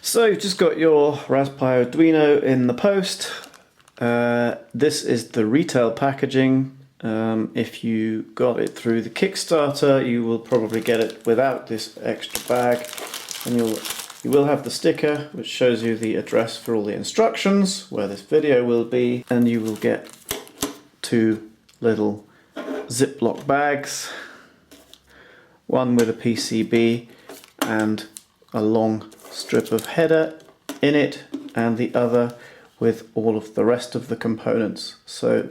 So you've just got your RasPiO Duino in the post. This is the retail packaging. If you got it through the Kickstarter, you will probably get it without this extra bag, and you will have the sticker which shows you the address for all the instructions, where this video will be, and you will get two little Ziploc bags, one with a PCB and a long strip of header in it, and the other with all of the rest of the components. So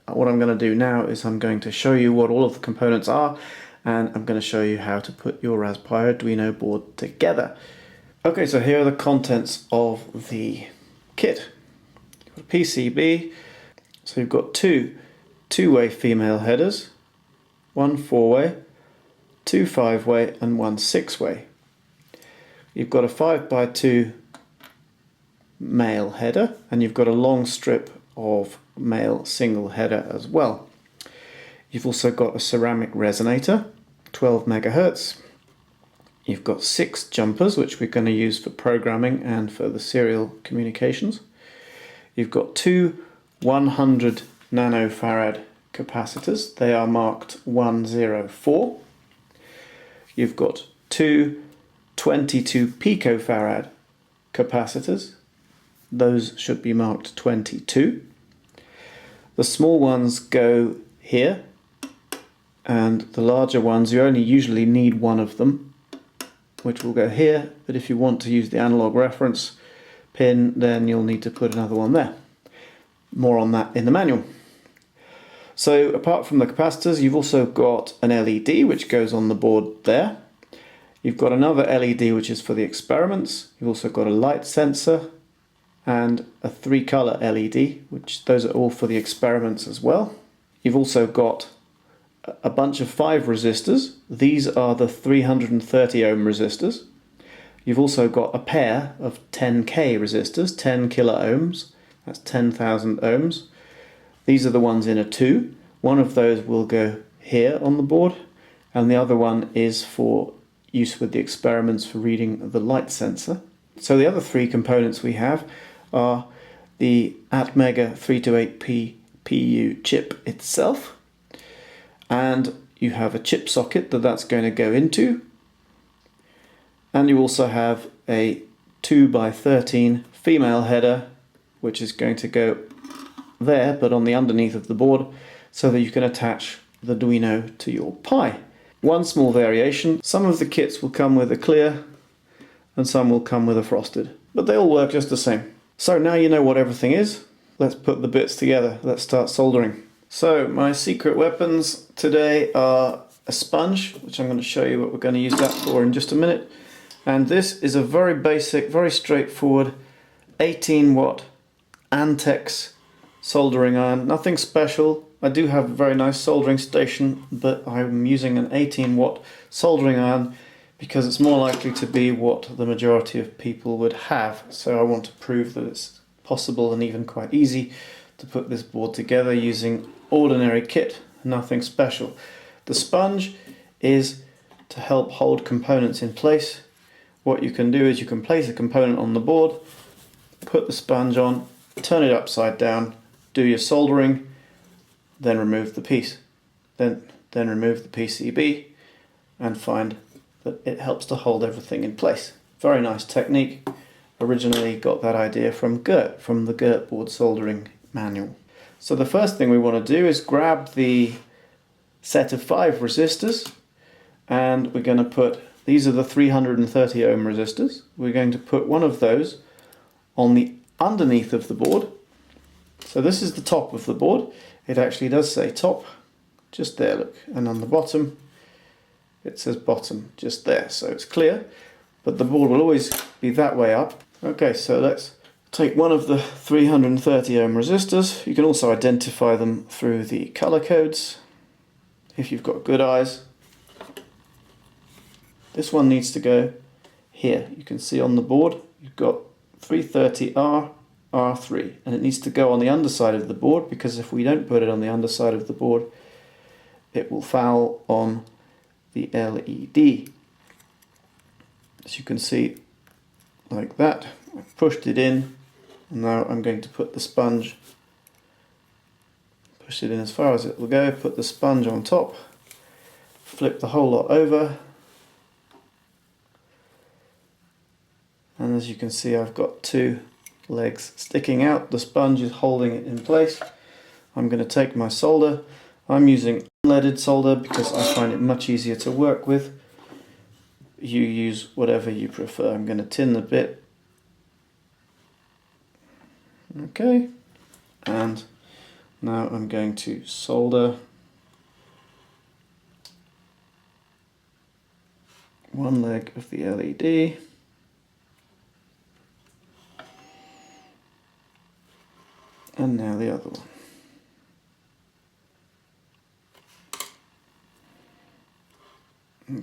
what I'm going to do now is I'm going to show you what all of the components are, and I'm going to show you how to put your RasPiO Duino board together. Okay, so here are the contents of the kit. You've got a PCB, so you've got two-way female headers, one 4-way, two 5-way and one 6-way. You've got a 5x2 male header, and you've got a long strip of male single header as well. You've also got a ceramic resonator, 12 megahertz. You've got 6 jumpers, which we're going to use for programming and for the serial communications. You've got two 100 nanofarad capacitors. They are marked 104. You've got two 22 picofarad capacitors. Those should be marked 22. The small ones go here, and the larger ones, you only usually need one of them, which will go here, but if you want to use the analog reference pin, then you'll need to put another one there. More on that in the manual. So apart from the capacitors, you've also got an LED which goes on the board there. You've got another LED which is for the experiments. You've also got a light sensor and a 3-color LED, which those are all for the experiments as well. You've also got a bunch of 5 resistors. These are the 330 ohm resistors. You've also got a pair of 10K resistors, 10 kilo ohms. That's 10,000 ohms. These are the ones in a 2. One of those will go here on the board, and the other one is for use with the experiments for reading the light sensor. So the other 3 components we have are the Atmega 328P PU chip itself, and you have a chip socket that's going to go into, and you also have a 2x13 female header which is going to go there but on the underneath of the board, so that you can attach the Duino to your Pi. One small variation: some of the kits will come with a clear and some will come with a frosted, but they all work just the same. So now you know what everything is. Let's put the bits together. Let's start soldering. So my secret weapons today are a sponge, which I'm going to show you what we're going to use that for in just a minute, and this is a very basic, very straightforward 18 watt Antex soldering iron. Nothing special. I do have a very nice soldering station, but I'm using an 18 watt soldering iron because it's more likely to be what the majority of people would have. So I want to prove that it's possible and even quite easy to put this board together using ordinary kit, nothing special. The sponge is to help hold components in place. What you can do is you can place a component on the board, put the sponge on, turn it upside down, do your soldering, then remove the piece, then remove the PCB, and find that it helps to hold everything in place. Very nice technique. Originally got that idea from Gert, from the Gert board soldering manual. So the first thing we want to do is grab the set of 5 resistors, and we're going to put, these are the 330 ohm resistors, we're going to put one of those on the underneath of the board. So this is the top of the board. It actually does say top, just there, look, and on the bottom it says bottom, just there, so it's clear, but the board will always be that way up. Okay, so let's take one of the 330 ohm resistors. You can also identify them through the color codes if you've got good eyes. This one needs to go here. You can see on the board you've got 330R, R3, and it needs to go on the underside of the board, because if we don't put it on the underside of the board, it will foul on the LED. As you can see, like that. I've pushed it in, and now I'm going to put the sponge, push it in as far as it will go, put the sponge on top, flip the whole lot over, and as you can see I've got two legs sticking out. The sponge is holding it in place. I'm going to take my solder. I'm using unleaded solder because I find it much easier to work with. You use whatever you prefer. I'm going to tin the bit. Okay, and now I'm going to solder one leg of the LED. And now the other one.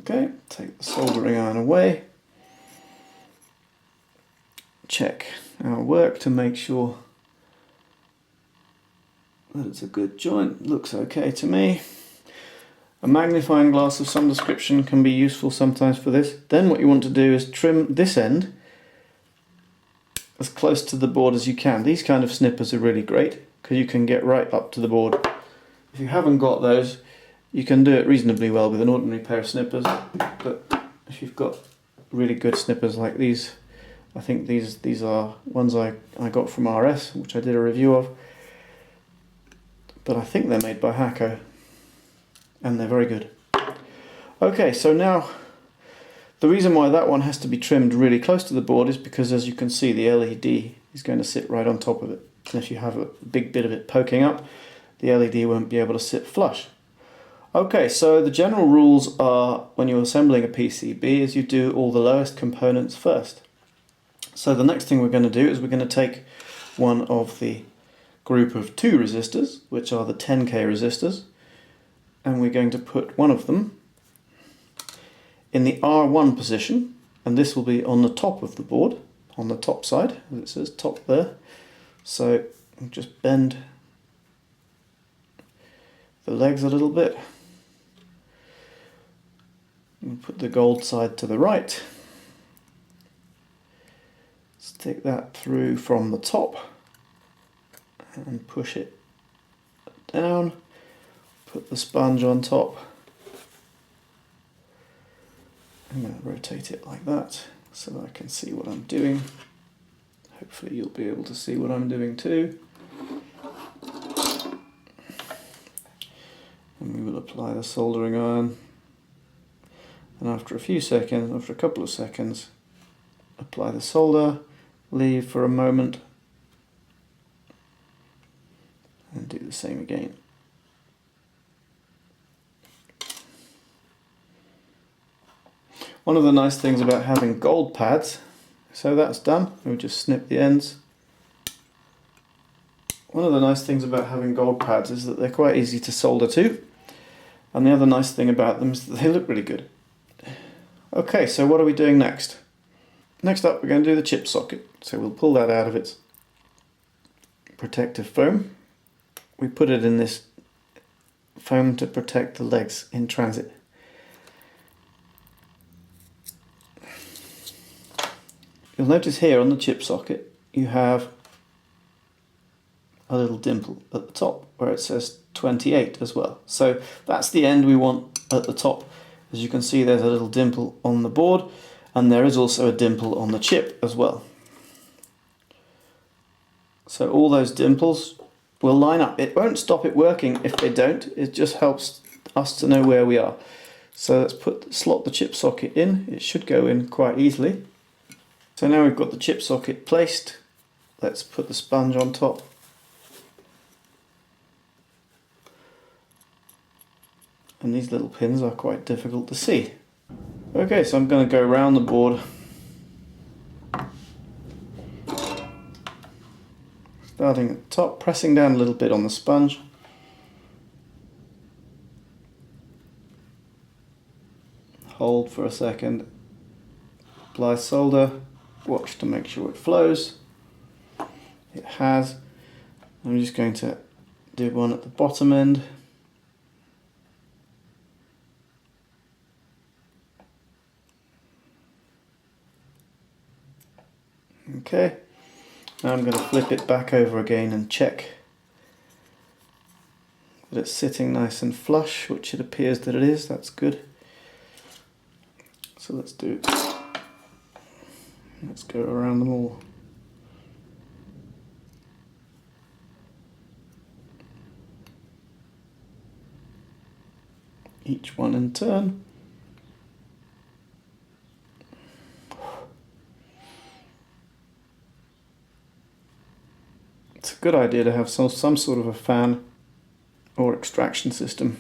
Okay, take the soldering iron away. Check our work to make sure that it's a good joint. Looks okay to me. A magnifying glass of some description can be useful sometimes for this. Then what you want to do is trim this end as close to the board as you can. These kind of snippers are really great because you can get right up to the board. If you haven't got those, you can do it reasonably well with an ordinary pair of snippers, but if you've got really good snippers like these, I think these are ones I got from RS, which I did a review of, but I think they're made by Hacko, and they're very good. Okay, so now the reason why that one has to be trimmed really close to the board is because, as you can see, the LED is going to sit right on top of it, and if you have a big bit of it poking up, the LED won't be able to sit flush. Okay, so the general rules are, when you're assembling a PCB, is you do all the lowest components first. So the next thing we're going to do is we're going to take one of the group of two resistors, which are the 10K resistors, and we're going to put one of them in the R1 position, and this will be on the top of the board, on the top side, as it says top there. So just bend the legs a little bit. And put the gold side to the right. Stick that through from the top and push it down. Put the sponge on top. I'm going to rotate it like that so that I can see what I'm doing. Hopefully you'll be able to see what I'm doing too. And we will apply the soldering iron. And after a couple of seconds, apply the solder, leave for a moment, and do the same again. One of the nice things about having gold pads, so that's done, we'll just snip the ends. One of the nice things about having gold pads is that they're quite easy to solder to, and the other nice thing about them is that they look really good. Okay, so what are we doing next? Next up we're going to do the chip socket. So we'll pull that out of its protective foam. We put it in this foam to protect the legs in transit. You'll notice here on the chip socket you have a little dimple at the top where it says 28 as well. So that's the end we want at the top. As you can see, there's a little dimple on the board, and there is also a dimple on the chip as well. So all those dimples will line up. It won't stop it working if they don't, it just helps us to know where we are. So let's slot the chip socket in. It should go in quite easily. So now we've got the chip socket placed, let's put the sponge on top. And these little pins are quite difficult to see. Okay, so I'm going to go around the board, starting at the top, pressing down a little bit on the sponge. Hold for a second, apply solder, watch to make sure it flows. It has. I'm just going to do one at the bottom end. Okay, now I'm going to flip it back over again and check that it's sitting nice and flush, which it appears that it is. That's good. So let's go around them all. Each one in turn. It's a good idea to have some sort of a fan or extraction system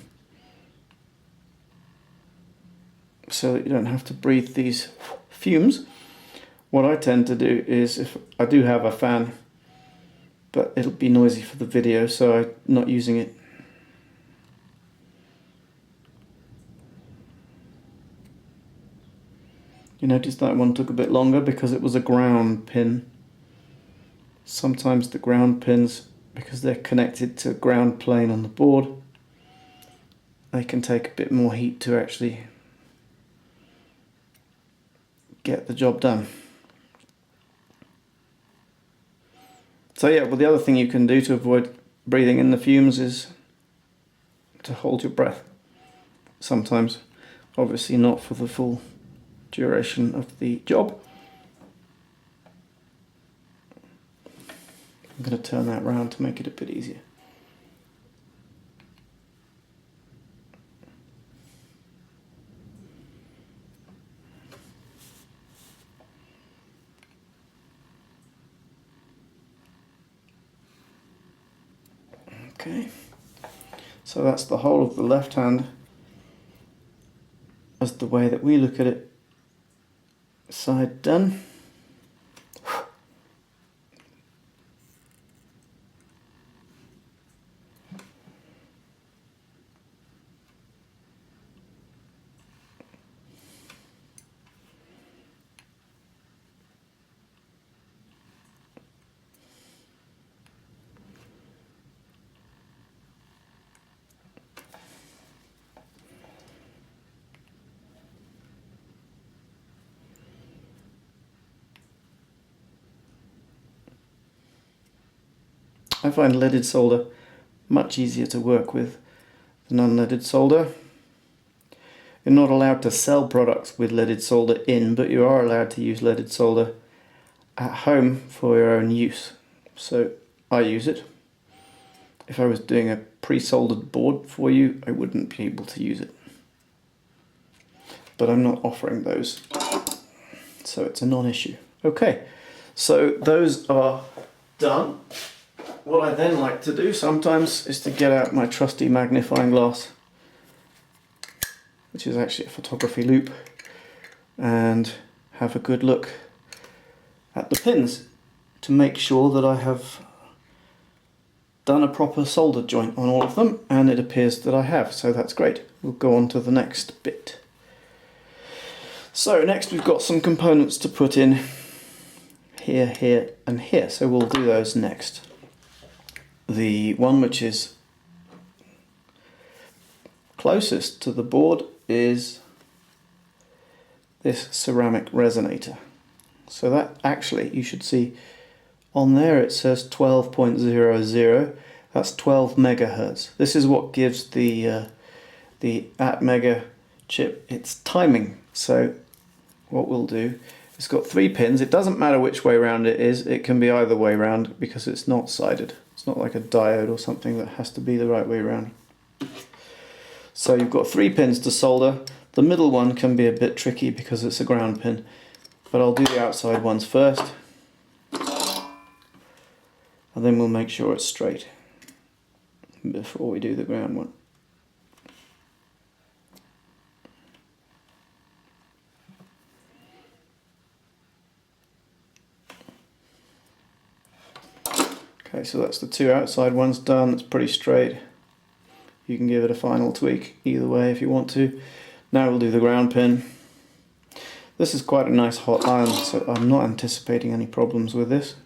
so that you don't have to breathe these fumes. What I tend to do is, if I do have a fan, but it'll be noisy for the video, so I'm not using it. You notice that one took a bit longer because it was a ground pin. Sometimes the ground pins, because they're connected to ground plane on the board, they can take a bit more heat to actually get the job done. So yeah, well, the other thing you can do to avoid breathing in the fumes is to hold your breath. Sometimes, obviously not for the full duration of the job. I'm going to turn that round to make it a bit easier. Okay, so that's the whole of the left hand as the way that we look at it. Side done. I find leaded solder much easier to work with than unleaded solder. You're not allowed to sell products with leaded solder in, but you are allowed to use leaded solder at home for your own use. So I use it. If I was doing a pre-soldered board for you, I wouldn't be able to use it. But I'm not offering those, so it's a non-issue. Okay, so those are done. What I then like to do sometimes is to get out my trusty magnifying glass, which is actually a photography loupe, and have a good look at the pins to make sure that I have done a proper solder joint on all of them, and it appears that I have, so that's great. We'll go on to the next bit. So next we've got some components to put in here, here and here, so we'll do those next. The one which is closest to the board is this ceramic resonator. So that actually, you should see on there it says 12.00. That's 12 megahertz. This is what gives the Atmega chip its timing. So what we'll do, it's got 3 pins. It doesn't matter which way round it is. It can be either way round because it's not sided. It's not like a diode or something that has to be the right way around. So you've got 3 pins to solder. The middle one can be a bit tricky because it's a ground pin, but I'll do the outside ones first, and then we'll make sure it's straight before we do the ground one. Okay, so that's the 2 outside ones done. That's pretty straight. You can give it a final tweak either way if you want to. Now we'll do the ground pin. This is quite a nice hot iron, so I'm not anticipating any problems with this.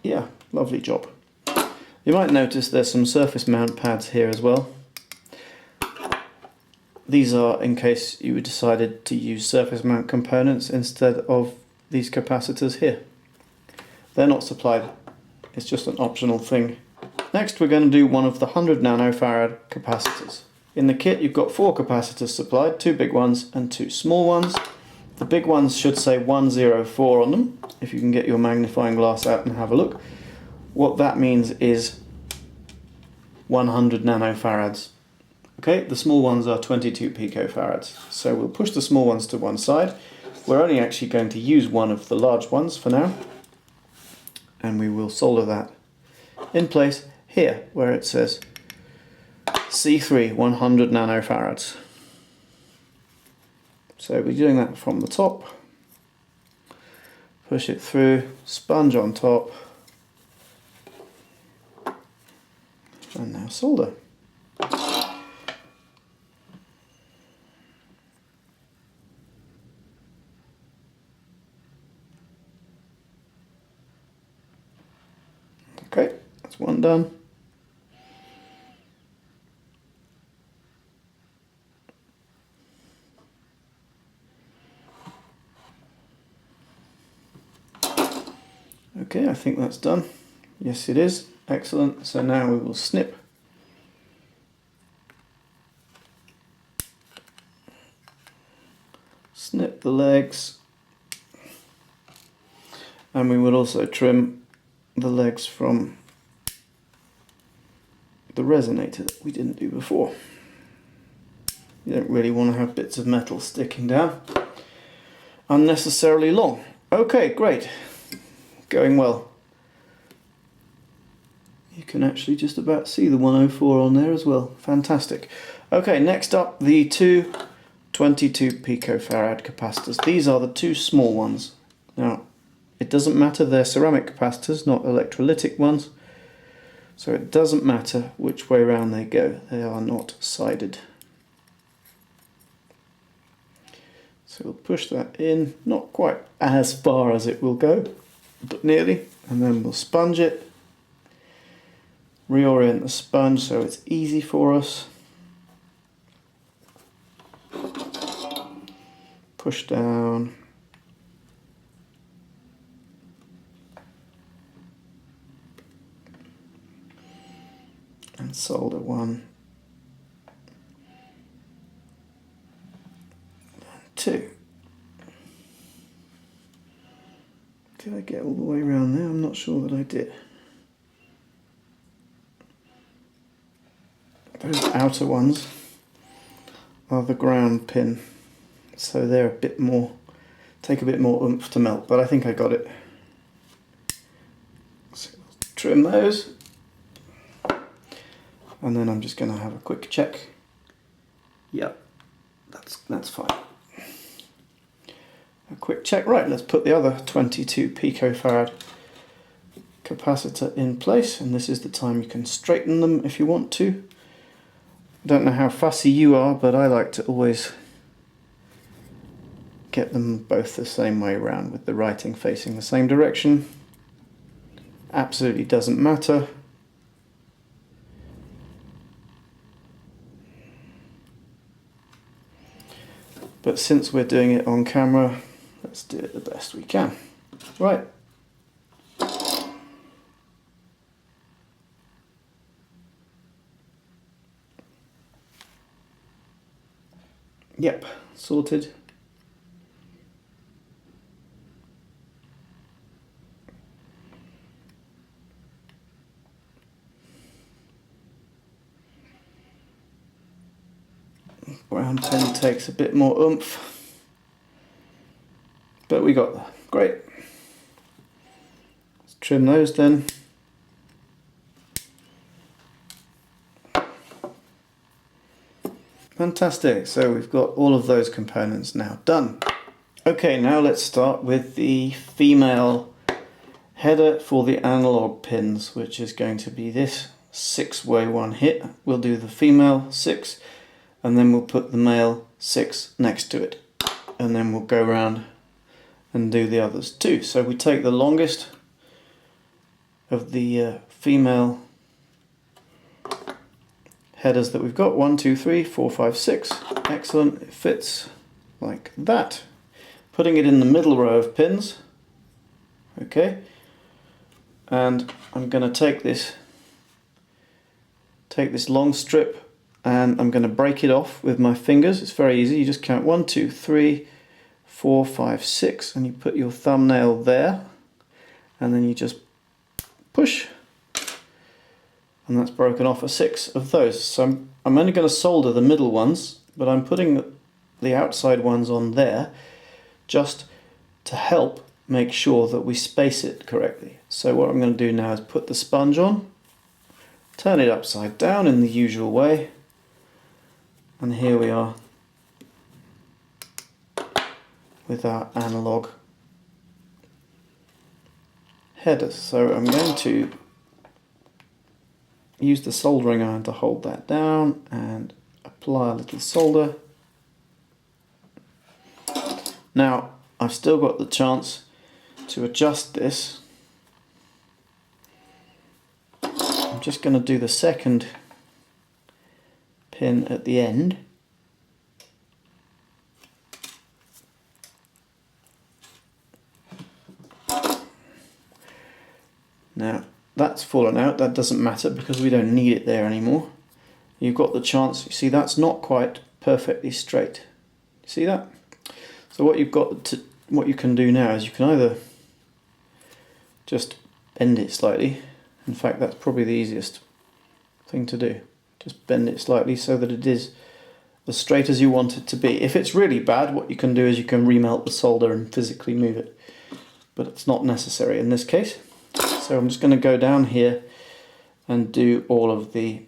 Yeah, lovely job. You might notice there's some surface mount pads here as well. These are in case you decided to use surface mount components instead of these capacitors here. They're not supplied, it's just an optional thing. Next we're going to do one of the 100 nanofarad capacitors. In the kit you've got 4 capacitors supplied, 2 big ones and 2 small ones. The big ones should say 104 on them, if you can get your magnifying glass out and have a look. What that means is 100 nanofarads. Okay, the small ones are 22 picofarads. So we'll push the small ones to one side. We're only actually going to use one of the large ones for now. And we will solder that in place here, where it says C3 100 nanofarads. So we're doing that from the top. Push it through, sponge on top. And now solder. Okay, that's one done. Okay, I think that's done. Yes, it is. Excellent. So now we will snip. Snip the legs. And we will also trim the legs from the resonator that we didn't do before. You don't really want to have bits of metal sticking down unnecessarily long. Okay, great. Going well. You can actually just about see the 104 on there as well. Fantastic. Okay, next up the two 22 picofarad capacitors. These are the 2 small ones. Now, it doesn't matter, they're ceramic capacitors, not electrolytic ones. So it doesn't matter which way round they go. They are not sided. So we'll push that in, not quite as far as it will go, but nearly. And then we'll sponge it. Reorient the sponge so it's easy for us. Push down. And solder 1 and 2. Did I get all the way around there? I'm not sure that I did. Those outer ones are the ground pin, so they're a bit more, take a bit more oomph to melt, but I think I got it. So trim those. And then I'm just going to have a quick check. Yep, that's fine. A quick check. Right, let's put the other 22 picofarad capacitor in place, and this is the time you can straighten them if you want to. I don't know how fussy you are, but I like to always get them both the same way around with the writing facing the same direction. Absolutely doesn't matter. But since we're doing it on camera, let's do it the best we can. Right. Yep, sorted. Ground pin takes a bit more oomph, but we got there. Great. Let's trim those then. Fantastic, so we've got all of those components now done. Okay, now let's start with the female header for the analog pins, which is going to be this 6-way one hit. We'll do the female 6, and then we'll put the male 6 next to it. And then we'll go around and do the others too. So we take the longest of the female headers that we've got. 1, 2, 3, 4, 5, 6. Excellent. It fits like that. Putting it in the middle row of pins. Okay. And I'm going to take this long strip and I'm going to break it off with my fingers. It's very easy. You just count 1, 2, 3, 4, 5, 6, and you put your thumbnail there, and then you just push, and that's broken off a 6 of those. So I'm only going to solder the middle ones, but I'm putting the outside ones on there just to help make sure that we space it correctly. So what I'm going to do now is put the sponge on, turn it upside down in the usual way, and here we are with our analog headers. So I'm going to use the soldering iron to hold that down and apply a little solder. Now I've still got the chance to adjust this. I'm just going to do the second pin at the end. Now that's fallen out. That doesn't matter because we don't need it there anymore. You've got the chance. You see, that's not quite perfectly straight. You see that? So what you can do now is you can either just bend it slightly. In fact, that's probably the easiest thing to do. Just bend it slightly so that it is as straight as you want it to be. If it's really bad, what you can do is you can remelt the solder and physically move it. But it's not necessary in this case. So I'm just going to go down here and do all of the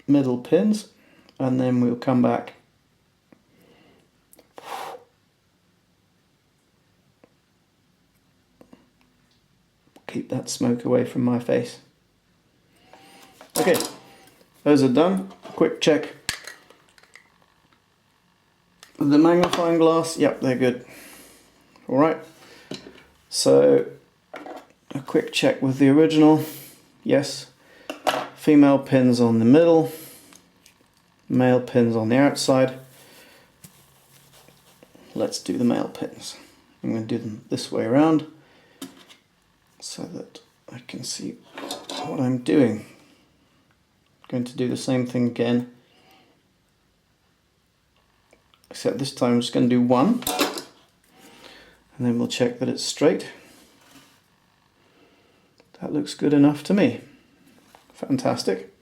middle pins, and then we'll come back keep that smoke away from my face. Okay, those are done. Quick check with the magnifying glass. Yep, they're good. Alright, so a quick check with the original. Yes, female pins on the middle, male pins on the outside. Let's do the male pins. I'm going to do them this way around so that I can see what I'm doing. I'm going to do the same thing again, except this time I'm just going to do one, and then we'll check that it's straight. That looks good enough to me. Fantastic.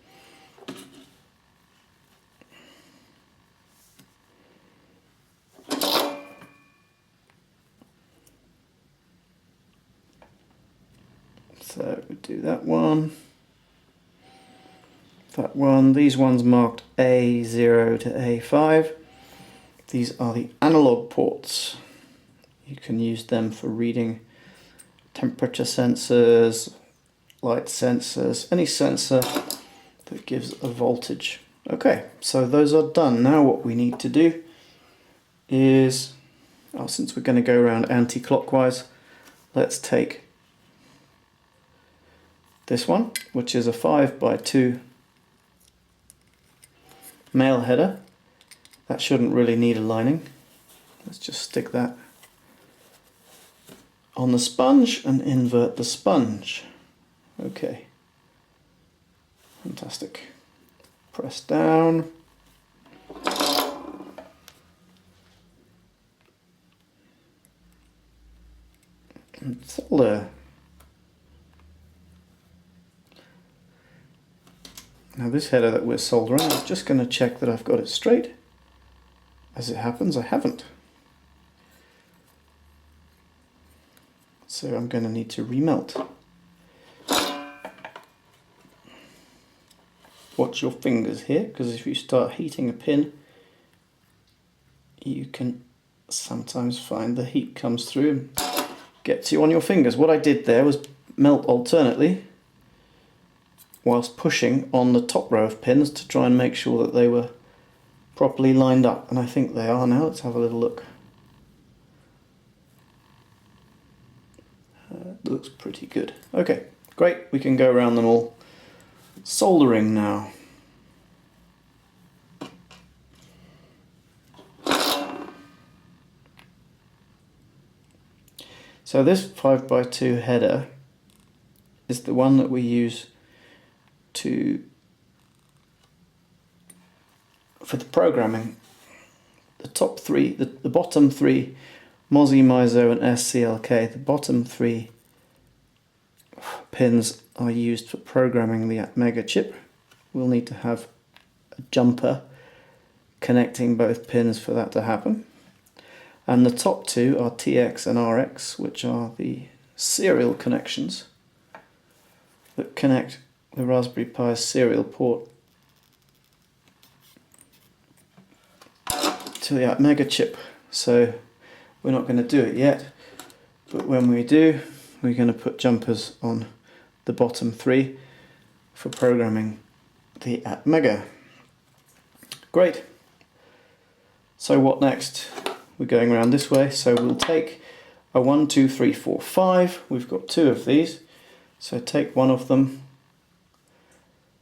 So we do that one, that one. These ones marked A0 to A5. These are the analog ports. You can use them for reading temperature sensors, light sensors, any sensor that gives a voltage. Okay, so those are done. Now what we need to do is, since we're going to go around anti-clockwise, let's take this one, which is a 5x2 male header. That shouldn't really need a lining. Let's just stick that on the sponge and invert the sponge. Okay, fantastic. Press down. And solder. Now this header that we're soldering, I'm just going to check that I've got it straight. As it happens, I haven't. So I'm going to need to remelt. Watch your fingers here, because if you start heating a pin, you can sometimes find the heat comes through and gets you on your fingers. What I did there was melt alternately whilst pushing on the top row of pins to try and make sure that they were properly lined up, and I think they are now. Let's have a little look. Looks pretty good. Okay, great, we can go around them all Soldering now. So this 5x2 header is the one that we use for the programming. The top three, the bottom three, Mozzie, MISO and SCLK, the bottom three pins are used for programming the Atmega chip. We'll need to have a jumper connecting both pins for that to happen. And the top two are TX and RX, which are the serial connections that connect the Raspberry Pi's serial port to the Atmega chip. So we're not going to do it yet, but when we do, we're going to put jumpers on the bottom three for programming the Atmega. Great. So what next? We're going around this way, so we'll take a 1, 2, 3, 4, 5. We've got two of these, so take one of them,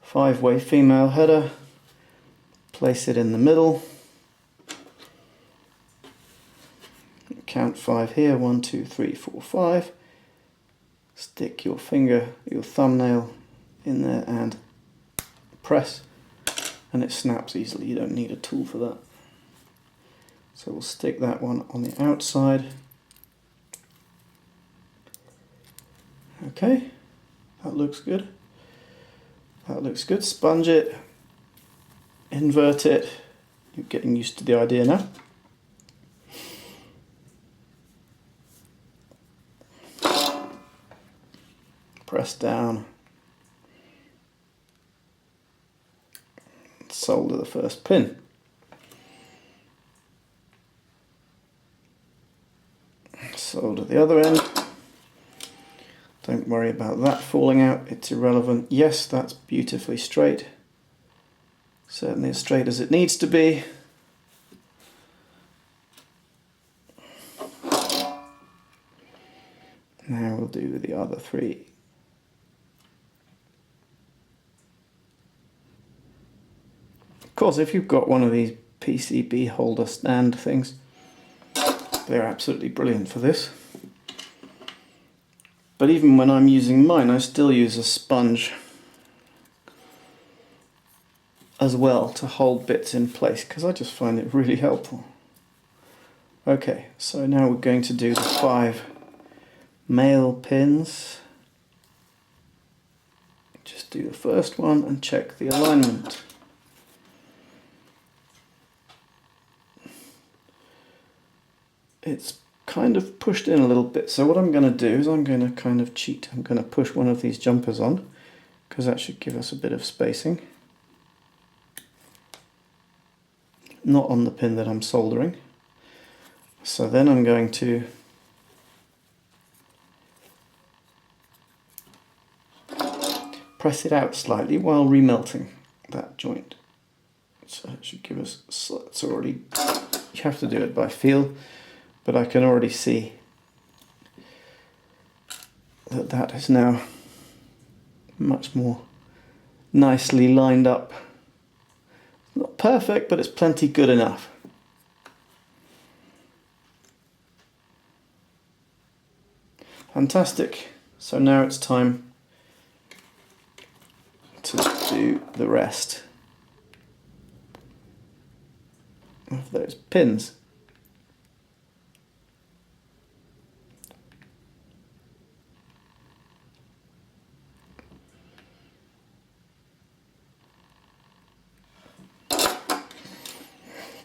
5-way female header, place it in the middle, count 5 here, 1, 2, 3, 4, 5, stick your finger, your thumbnail in there and press, and it snaps easily. You don't need a tool for that. So we'll stick that one on the outside. Okay, that looks good. That looks good. Sponge it, invert it. You're getting used to the idea now. Press down. Solder the first pin. Solder the other end. Don't worry about that falling out, it's irrelevant. Yes, that's beautifully straight. Certainly as straight as it needs to be. Now we'll do the other three. Of course, if you've got one of these PCB holder stand things, they're absolutely brilliant for this. But even when I'm using mine, I still use a sponge as well to hold bits in place, because I just find it really helpful. Okay, so now we're going to do the 5 male pins. Just do the first one and check the alignment. It's kind of pushed in a little bit, so what I'm going to do is I'm going to kind of cheat. I'm going to push one of these jumpers on, because that should give us a bit of spacing. Not on the pin that I'm soldering. So then I'm going to press it out slightly while remelting that joint. So it should give us, it's already, you have to do it by feel, but I can already see that that is now much more nicely lined up. Not perfect, but it's plenty good enough. Fantastic. So now it's time to do the rest of those pins.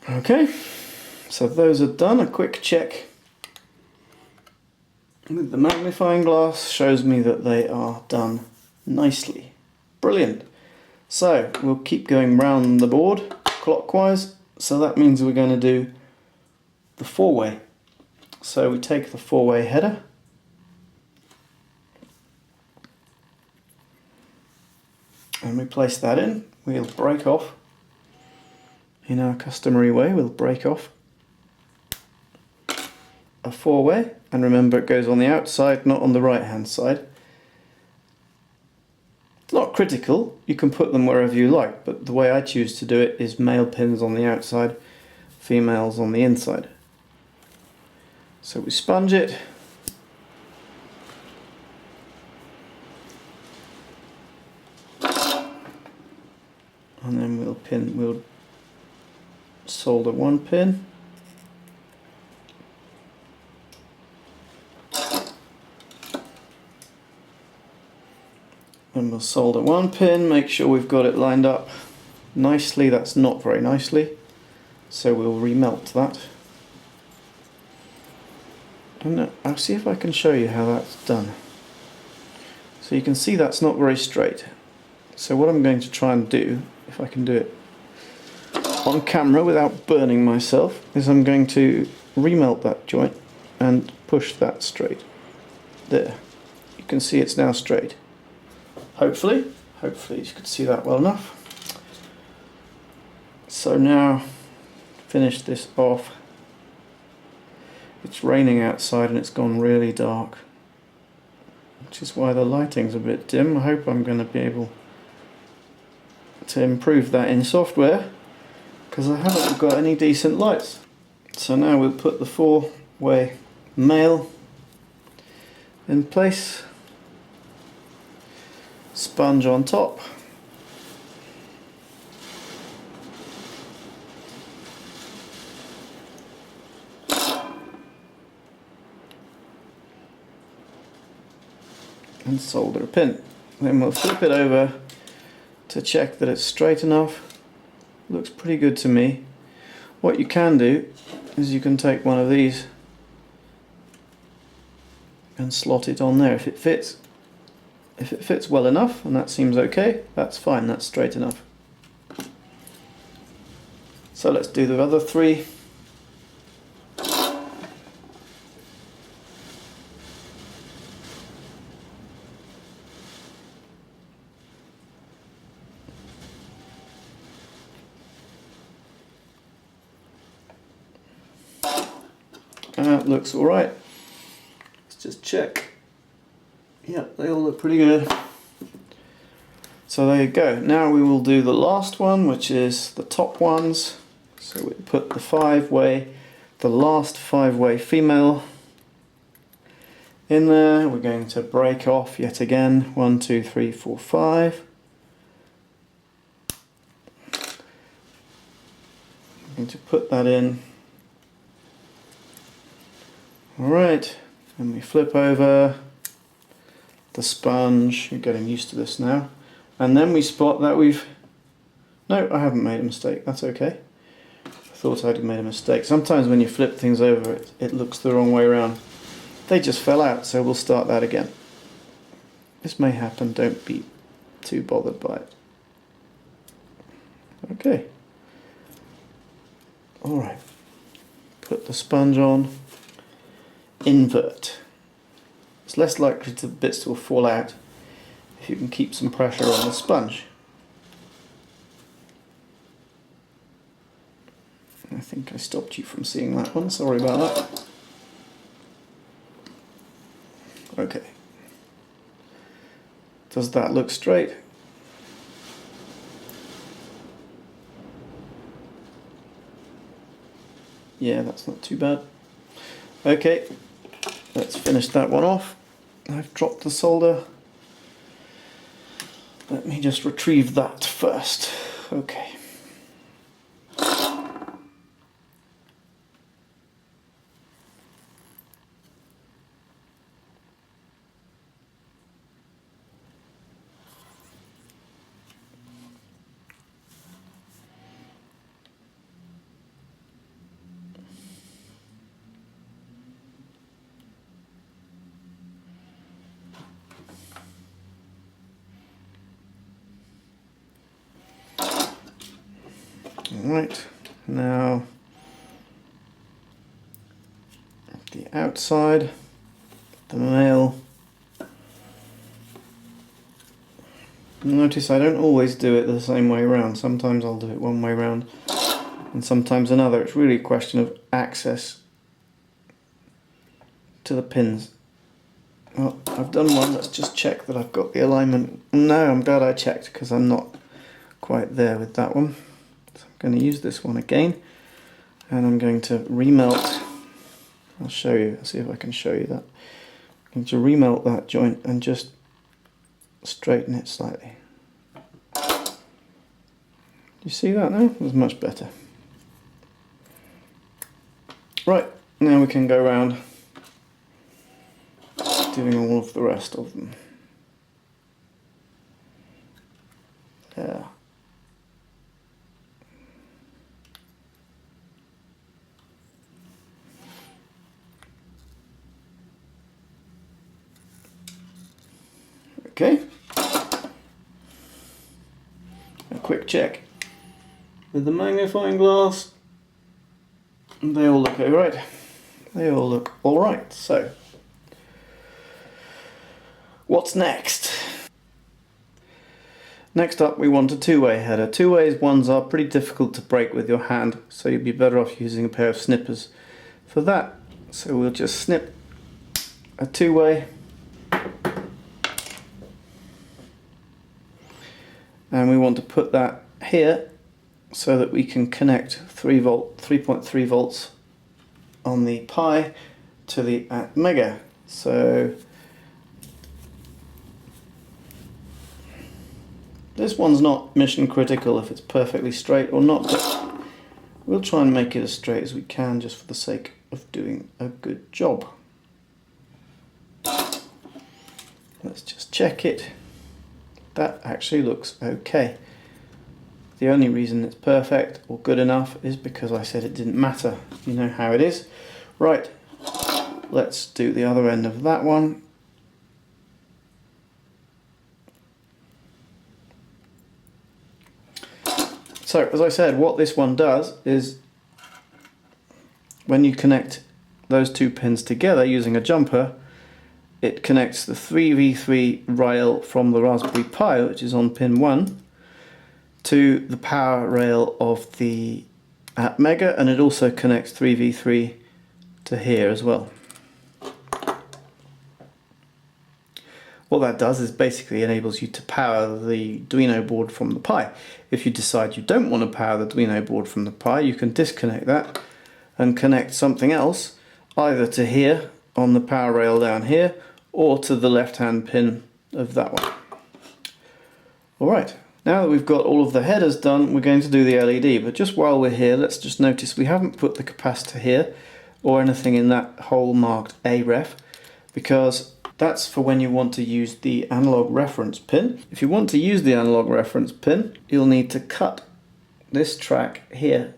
Okay, so those are done. A quick check with the magnifying glass shows me that they are done nicely. Brilliant. So we'll keep going round the board clockwise. So that means we're going to do the 4-way. So we take the 4-way header, and we place that in. We'll break off. In our customary way, we'll break off a 4-way, and remember it goes on the outside, not on the right hand side. It's not critical. You can put them wherever you like, but the way I choose to do it is male pins on the outside, females on the inside. So we sponge it. And then we'll solder one pin. And we'll solder one pin, make sure we've got it lined up nicely. That's not very nicely, so we'll remelt that. And I'll see if I can show you how that's done. So you can see that's not very straight. So what I'm going to try and do, if I can do it on camera without burning myself, is I'm going to remelt that joint and push that straight. There. You can see it's now straight. Hopefully you can see that well enough. So now, finish this off. It's raining outside and it's gone really dark, which is why the lighting's a bit dim. I hope I'm going to be able to improve that in software, because I haven't got any decent lights. So now we'll put the 4-way male in place. Sponge on top. And solder a pin. Then we'll flip it over to check that it's straight enough. Looks pretty good to me. What you can do is you can take one of these and slot it on there if it fits. If it fits well enough, and that seems okay, that's fine, that's straight enough. So let's do the other 3. That looks alright. Let's just check. Yeah, they all look pretty good. So there you go. Now we will do the last one, which is the top ones. So we put the 5-way, the last 5-way female in there. We're going to break off yet again. 1, 2, 3, 4, 5. I'm going to put that in. Alright, and we flip over the sponge. You're getting used to this now. And then we spot that we've... No, I haven't made a mistake. That's okay. I thought I'd made a mistake. Sometimes when you flip things over, it looks the wrong way around. They just fell out, so we'll start that again. This may happen. Don't be too bothered by it. Okay. Alright. Put the sponge on. Invert. It's less likely the bits will fall out if you can keep some pressure on the sponge. I think I stopped you from seeing that one, sorry about that. Okay. Does that look straight? Yeah, that's not too bad. Okay, let's finish that one off. I've dropped the solder. Let me just retrieve that first. Okay. Right, now the outside, the male. Notice I don't always do it the same way around. Sometimes I'll do it one way around and sometimes another. It's really a question of access to the pins. Well, I've done one. Let's just check that I've got the alignment. No, I'm glad I checked because I'm not quite there with that one. So I'm going to use this one again, and I'm going to remelt. I'll show you. I'll see if I can show you that. I'm going to remelt that joint and just straighten it slightly. You see that now? It was much better. Right, now we can go around doing all of the rest of them. Yeah. Okay. A quick check with the magnifying glass. They all look alright. They all look alright. So, what's next? Next up, we want a two-way header. Two-ways ones are pretty difficult to break with your hand, so you'd be better off using a pair of snippers for that. So we'll just snip a two-way, and we want to put that here so that we can connect 3.3 volts on the Pi to the Mega. So this one's not mission critical if it's perfectly straight or not, but we'll try and make it as straight as we can just for the sake of doing a good job. Let's just check it. That actually looks okay. The only reason it's perfect or good enough is because I said it didn't matter. You know how it is. Right, let's do the other end of that one. So, as I said, what this one does is when you connect those two pins together using a jumper, it connects the 3v3 rail from the Raspberry Pi, which is on pin 1, to the power rail of the Mega, and it also connects 3v3 to here as well. What that does is basically enables you to power the Duino board from the Pi. If you decide you don't want to power the Duino board from the Pi, you can disconnect that and connect something else either to here on the power rail down here or to the left hand pin of that one. Alright, now that we've got all of the headers done, we're going to do the LED, but just while we're here, let's just notice we haven't put the capacitor here or anything in that hole marked AREF, because that's for when you want to use the analog reference pin. If you want to use the analog reference pin, you'll need to cut this track here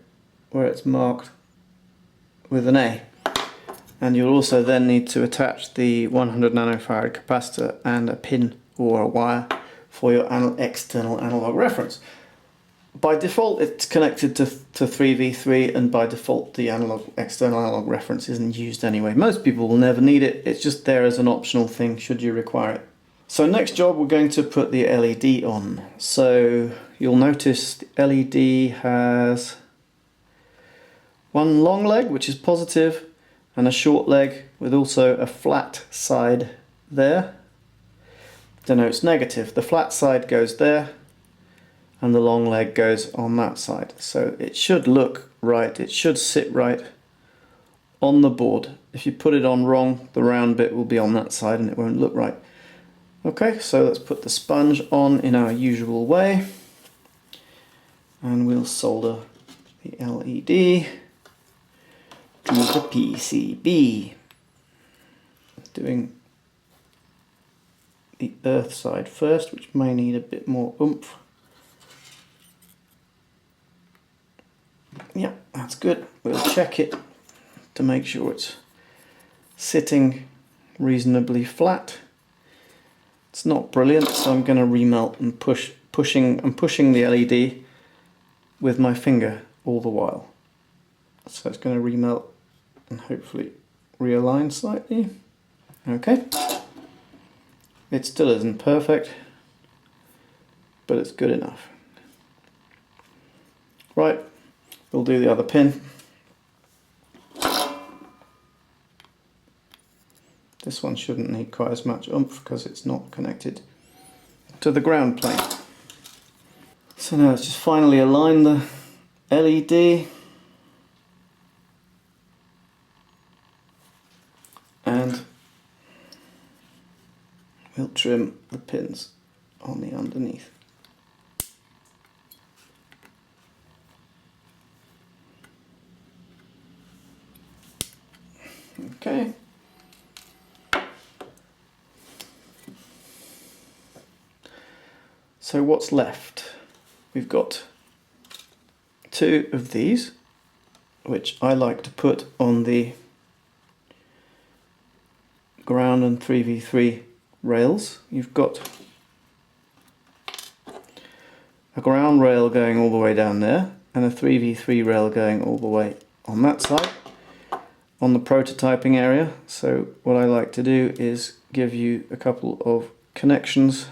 where it's marked with an A. And you'll also then need to attach the 100 nanofarad capacitor and a pin or a wire for your external analog reference. By default it's connected to 3v3, and by default the external analog reference isn't used anyway. Most people will never need it, it's just there as an optional thing should you require it. So next job, we're going to put the LED on. So you'll notice the LED has one long leg which is positive and a short leg with also a flat side there. Denotes negative. The flat side goes there and the long leg goes on that side. So it should look right, it should sit right on the board. If you put it on wrong, the round bit will be on that side and it won't look right. Okay, so let's put the sponge on in our usual way and we'll solder the LED to the PCB. Doing the earth side first, which may need a bit more oomph. Yeah, that's good. We'll check it to make sure it's sitting reasonably flat. It's not brilliant, so I'm going to remelt and pushing the LED with my finger all the while. So it's going to remelt and hopefully realign slightly. Okay. It still isn't perfect, but it's good enough. Right, we'll do the other pin. This one shouldn't need quite as much oomph because it's not connected to the ground plane. So now let's just finally align the LED and we'll trim the pins on the underneath. Okay. So what's left? We've got two of these, which I like to put on the ground and 3v3 rails. You've got a ground rail going all the way down there and a 3v3 rail going all the way on that side on the prototyping area. So what I like to do is give you a couple of connections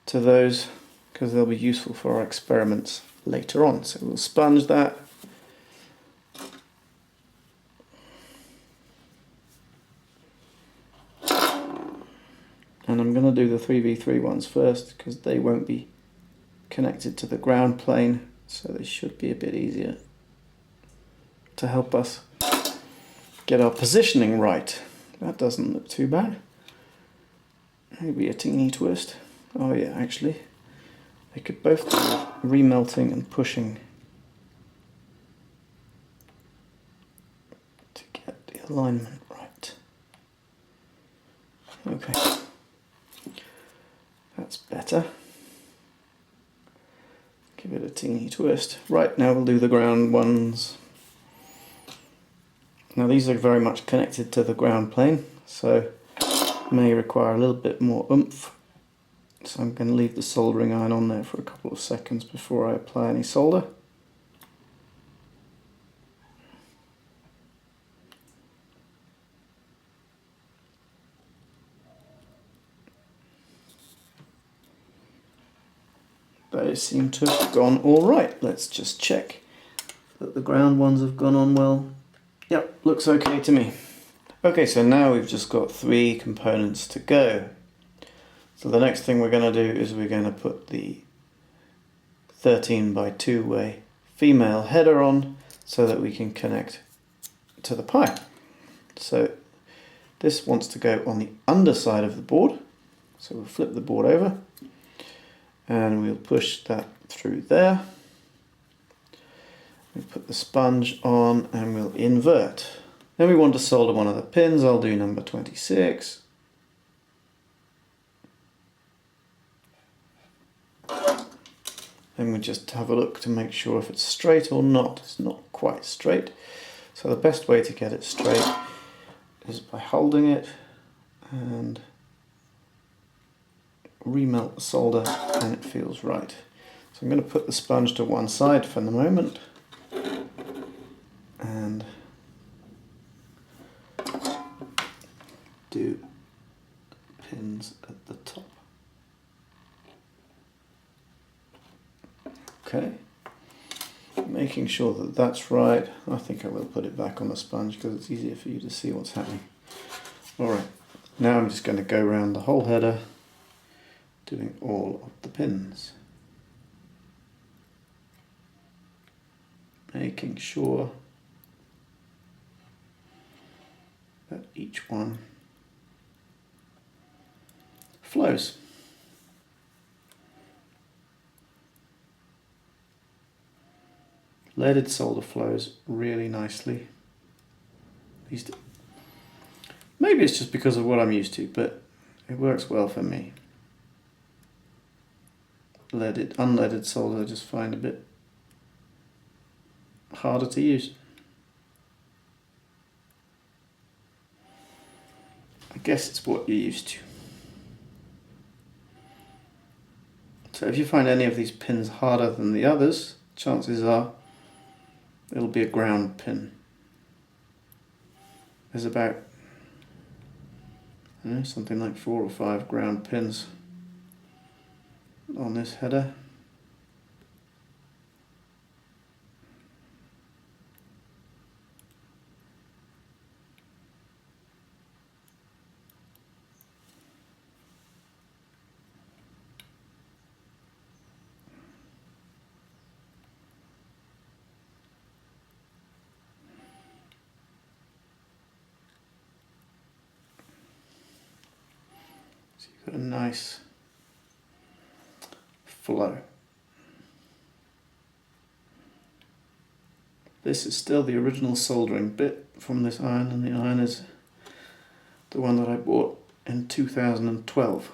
to those because they'll be useful for our experiments later on. So we'll sponge that. And I'm going to do the 3v3 ones first because they won't be connected to the ground plane, so they should be a bit easier to help us get our positioning right. That doesn't look too bad. Maybe a teeny twist. Oh yeah, actually they could both do remelting and pushing to get the alignment right. Okay, that's better. Give it a teeny twist. Right, now we'll do the ground ones. Now these are very much connected to the ground plane, so may require a little bit more oomph. So I'm going to leave the soldering iron on there for a couple of seconds before I apply any solder. They seem to have gone all right. Let's just check that the ground ones have gone on well. Yep, looks okay to me. Okay, so now we've just got 3 components to go. So the next thing we're going to do is we're going to put the 13 by 2 way female header on so that we can connect to the pipe. So this wants to go on the underside of the board. So we'll flip the board over and we'll push that through there. We put the sponge on and we'll invert. Then we want to solder one of the pins. I'll do number 26. Then we just have a look to make sure if it's straight or not. It's not quite straight. So the best way to get it straight is by holding it and remelt the solder and it feels right. So I'm going to put the sponge to one side for the moment and do pins at the top. Okay, making sure that that's right. I think I will put it back on the sponge because it's easier for you to see what's happening. Alright, now I'm just going to go around the whole header doing all of the pins. Making sure that each one flows. Leaded solder flows really nicely. Maybe it's just because of what I'm used to, but it works well for me. Unleaded solder I just find a bit harder to use. I guess it's what you're used to. So if you find any of these pins harder than the others, chances are it'll be a ground pin. There's about something like 4 or 5 ground pins on this header. got a nice flow. This is still the original soldering bit from this iron, and the iron is the one that I bought in 2012.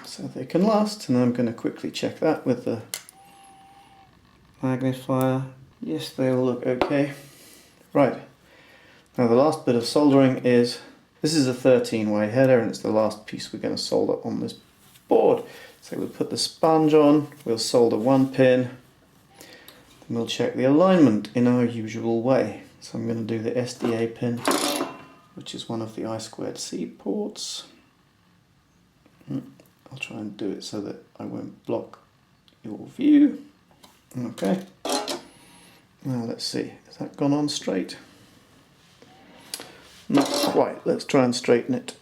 So they can last, and I'm going to quickly check that with the magnifier. Yes, they all look okay. Right, now the last bit of soldering is, this is a 13-way header, and it's the last piece we're going to solder on this board. So we'll put the sponge on, we'll solder one pin, then we'll check the alignment in our usual way. So I'm going to do the SDA pin, which is one of the I2C ports. I'll try and do it so that I won't block your view. Okay. Now let's see, has that gone on straight? Not quite, let's try and straighten it.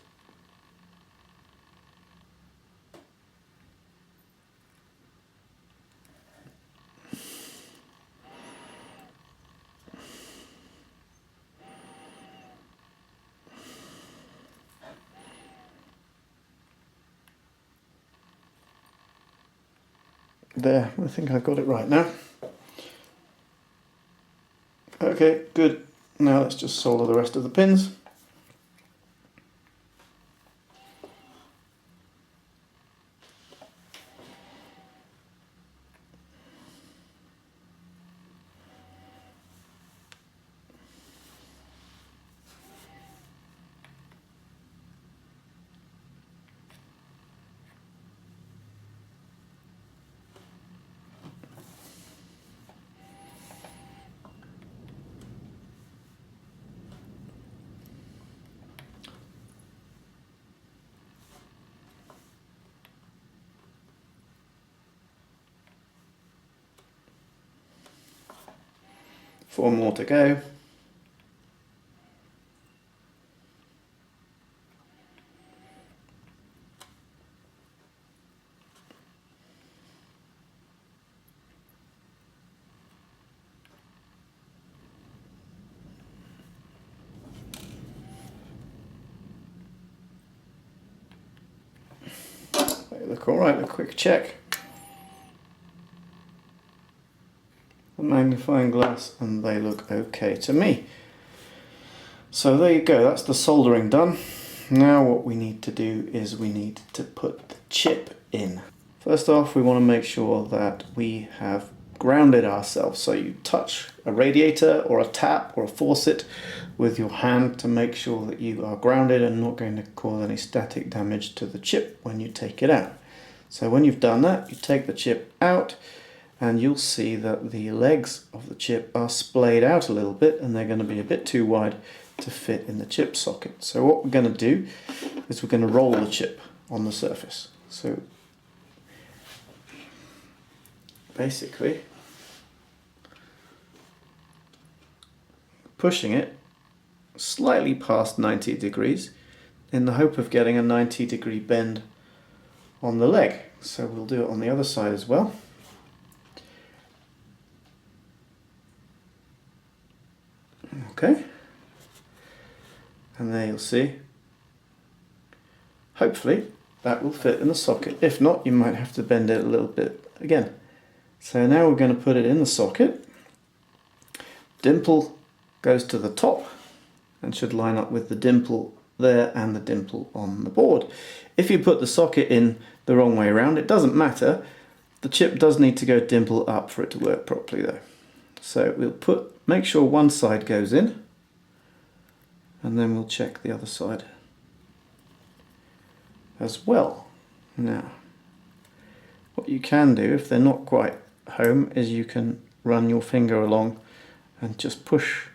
There, I think I've got it right now. Okay, good. Now let's just solder the rest of the pins. Four more to go. They look alright, a quick check. The magnifying glass, and they look okay to me. So there you go, that's the soldering done. Now what we need to do is we need to put the chip in. First off, we want to make sure that we have grounded ourselves. So you touch a radiator or a tap or a faucet with your hand to make sure that you are grounded and not going to cause any static damage to the chip when you take it out. So when you've done that, you take the chip out, and you'll see that the legs of the chip are splayed out a little bit, and they're going to be a bit too wide to fit in the chip socket. So what we're going to do is we're going to roll the chip on the surface. So basically pushing it slightly past 90 degrees in the hope of getting a 90-degree bend on the leg. So we'll do it on the other side as well. Okay, and there you'll see, hopefully that will fit in the socket. If not, you might have to bend it a little bit again. So now we're going to put it in the socket. Dimple goes to the top and should line up with the dimple there and the dimple on the board. If you put the socket in the wrong way around, it doesn't matter. The chip does need to go dimple up for it to work properly though. So we'll make sure one side goes in, and then we'll check the other side as well. Now, what you can do if they're not quite home is you can run your finger along and just push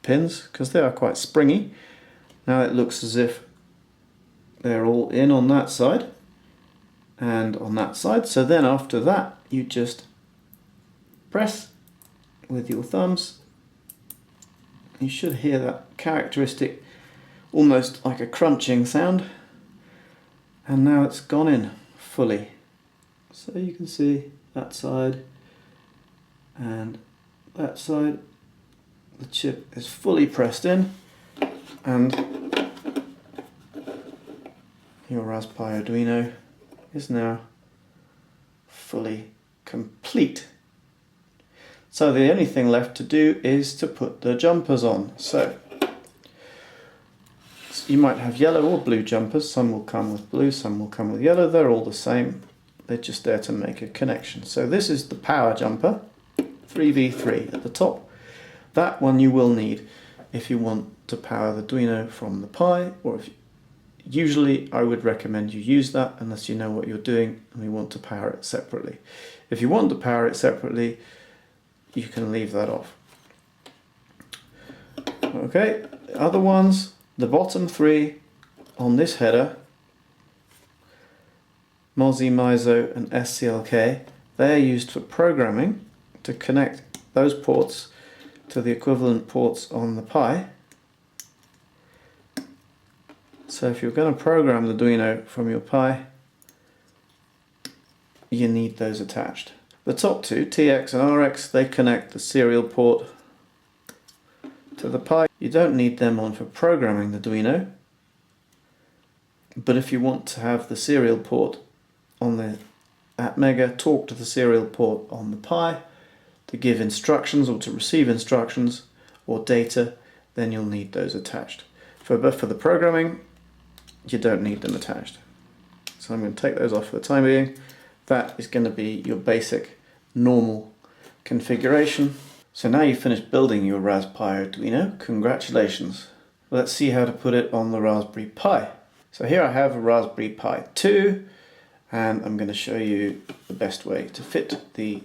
pins, because they are quite springy. Now it looks as if they're all in on that side and on that side. So then after that, you just press with your thumbs. You should hear that characteristic, almost like a crunching sound. And now it's gone in fully. So you can see that side and that side. The chip is fully pressed in. and your RasPiO Duino is now fully complete. So the only thing left to do is to put the jumpers on. So you might have yellow or blue jumpers. Some will come with blue, some will come with yellow. They're all the same. They're just there to make a connection. So this is the power jumper, 3v3 at the top. That one you will need if you want to power the Duino from the Pi, or if usually I would recommend you use that unless you know what you're doing and you want to power it separately. If you want to power it separately, you can leave that off. Okay, the other ones, the bottom three on this header, Mozzie, MISO and SCLK, they're used for programming to connect those ports to the equivalent ports on the Pi. So if you're going to program the Duino from your Pi, you need those attached. The top two, TX and RX, they connect the serial port to the Pi. You don't need them on for programming the Duino, but if you want to have the serial port on the Atmega talk to the serial port on the Pi to give instructions or to receive instructions or data, then you'll need those attached. But for the programming, you don't need them attached. So I'm going to take those off for the time being. That is going to be your basic normal configuration. So now you've finished building your RasPiO Duino. Congratulations. Let's see how to put it on the Raspberry Pi. So here I have a Raspberry Pi 2, and I'm going to show you the best way to fit the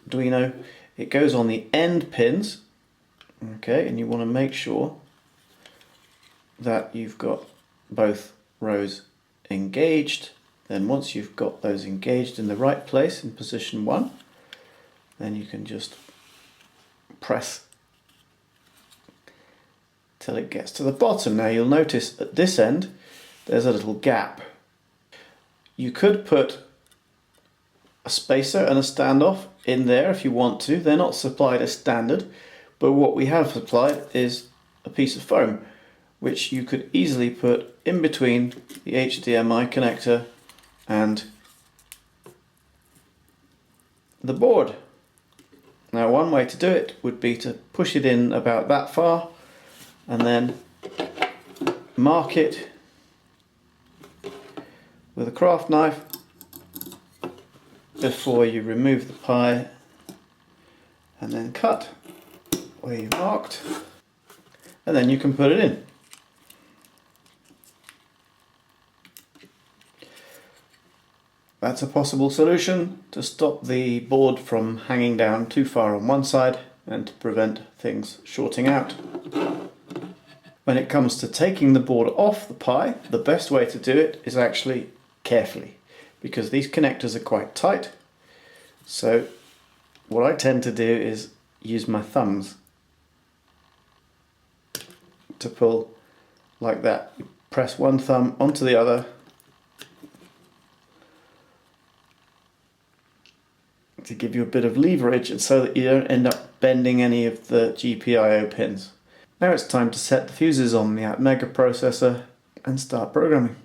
Duino. It goes on the end pins, okay, and you want to make sure that you've got both rows engaged. Then once you've got those engaged in the right place in position 1, then you can just press till it gets to the bottom. Now you'll notice at this end there's a little gap. You could put a spacer and a standoff in there if you want to. They're not supplied as standard, but what we have supplied is a piece of foam which you could easily put in between the HDMI connector and the board. Now one way to do it would be to push it in about that far and then mark it with a craft knife before you remove the Pi, and then cut where you marked, and then you can put it in. That's a possible solution to stop the board from hanging down too far on one side and to prevent things shorting out. When it comes to taking the board off the Pi, the best way to do it is actually carefully, because these connectors are quite tight. So what I tend to do is use my thumbs to pull like that. You press one thumb onto the other to give you a bit of leverage, and so that you don't end up bending any of the GPIO pins. Now it's time to set the fuses on the Atmega processor and start programming.